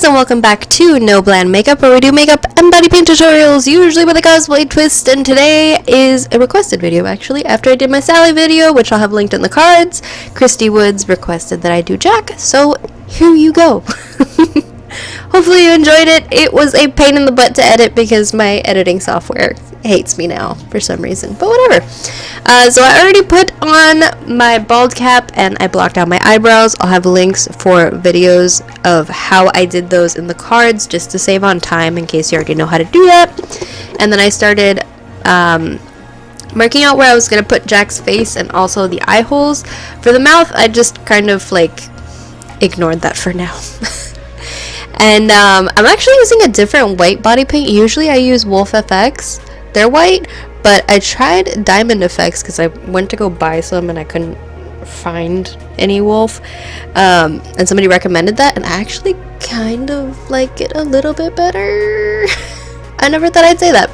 guys, and welcome back to No Bland Makeup, where we do makeup and body paint tutorials, usually with a cosplay twist. And today is a requested video, actually. After I did my Sally video, which I'll have linked in the cards, Christy Woods requested that I do Jack, so here you go. Hopefully you enjoyed it. It was a pain in the butt to edit because my editing software hates me now for some reason, but whatever. So I already put on my bald cap and I blocked out my eyebrows. I'll have links for videos of how I did those in the cards just to save on time in case you already know how to do that. And then I started marking out where I was going to put Jack's face and also the eye holes. For the mouth, I just kind of like ignored that for now. And I'm actually using a different white body paint. Usually I use Wolf FX. They're white, but I tried Diamond FX because I went to go buy some and I couldn't find any Wolf. And somebody recommended that, and I actually kind of like it a little bit better. I never thought I'd say that.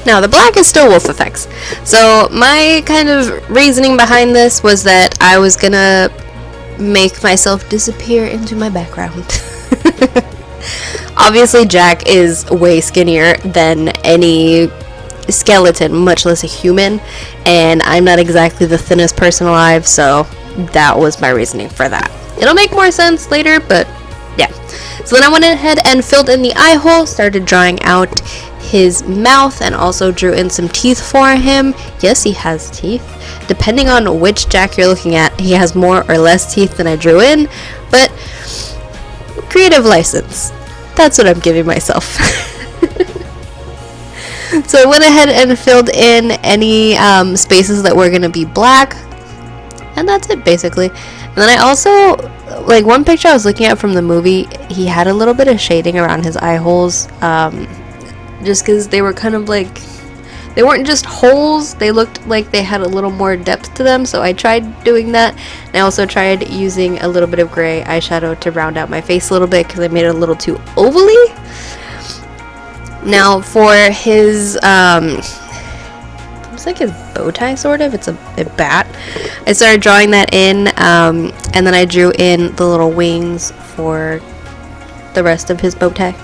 Now, the black is still Wolf FX. So my kind of reasoning behind this was that I was gonna make myself disappear into my background. Obviously, Jack is way skinnier than any skeleton, much less a human, and I'm not exactly the thinnest person alive, so that was my reasoning for that. It'll make more sense later, but yeah. So then I went ahead and filled in the eye hole, started drawing out his mouth, and also drew in some teeth for him. Yes, he has teeth. Depending on which Jack you're looking at, he has more or less teeth than I drew in, but creative license. That's what I'm giving myself. So I went ahead and filled in any spaces that were going to be black, and that's it basically. And then I also, like, one picture I was looking at from the movie, he had a little bit of shading around his eye holes, just because they were kind of like, they weren't just holes, they looked like they had a little more depth to them, so I tried doing that. And I also tried using a little bit of gray eyeshadow to round out my face a little bit because I made it a little too ovally. Now for his, looks like his bow tie, sort of, it's a bat. I started drawing that in, and then I drew in the little wings for the rest of his bow tie.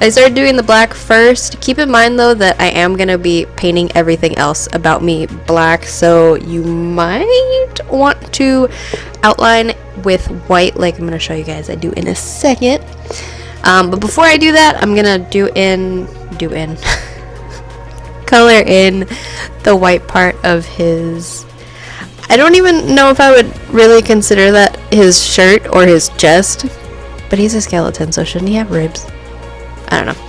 I started doing the black first. Keep in mind though that I am going to be painting everything else about me black, so you might want to outline with white like I'm going to show you guys I do in a second. But before I do that, I'm going to color in the white part of his, I don't even know if I would really consider that his shirt or his chest, but he's a skeleton, so shouldn't he have ribs? I don't know.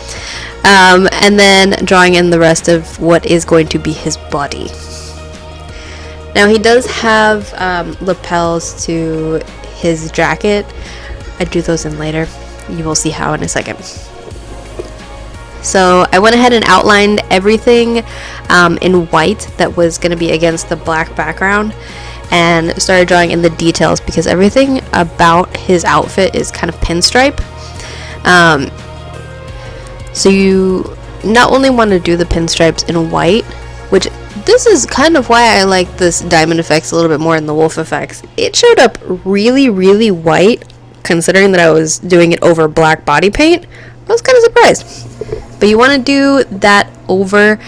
And then drawing in the rest of what is going to be his body. Now he does have lapels to his jacket. I do those in later. You will see how in a second. So I went ahead and outlined everything in white that was going to be against the black background, and started drawing in the details because everything about his outfit is kind of pinstripe. So you not only want to do the pinstripes in white, which this is kind of why I like this Diamond FX a little bit more than the Wolf FX. It showed up really, really white, considering that I was doing it over black body paint. I was kind of surprised. But you want to do that over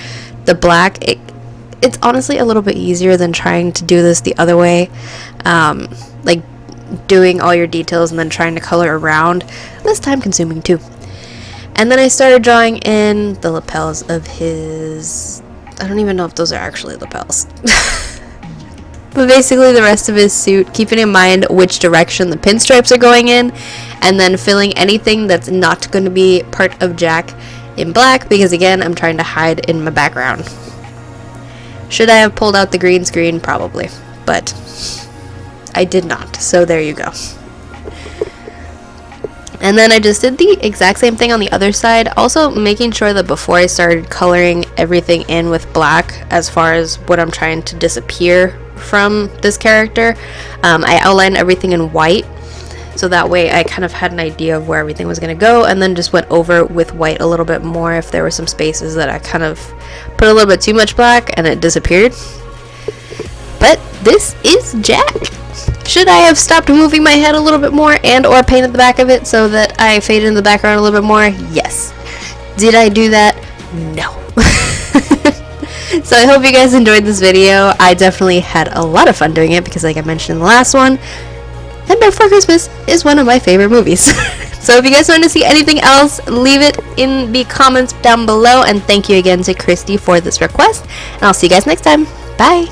the black. It's honestly a little bit easier than trying to do this the other way. Like doing all your details and then trying to color around. Less time consuming too. And then I started drawing in the lapels of his, I don't even know if those are actually lapels. But basically the rest of his suit, keeping in mind which direction the pinstripes are going in, and then filling anything that's not going to be part of Jack in black, because again, I'm trying to hide in my background. Should I have pulled out the green screen? Probably. But I did not, so there you go. And then I just did the exact same thing on the other side, also making sure that before I started coloring everything in with black, as far as what I'm trying to disappear from this character, I outlined everything in white, so that way I kind of had an idea of where everything was going to go, and then just went over with white a little bit more if there were some spaces that I kind of put a little bit too much black and it disappeared. But this is Jack. Should I have stopped moving my head a little bit more and or painted the back of it so that I faded in the background a little bit more? Yes. Did I do that? No. So I hope you guys enjoyed this video. I definitely had a lot of fun doing it because, like I mentioned in the last one, Nightmare Before Christmas is one of my favorite movies. So if you guys want to see anything else, leave it in the comments down below. And thank you again to Christy for this request. And I'll see you guys next time. Bye.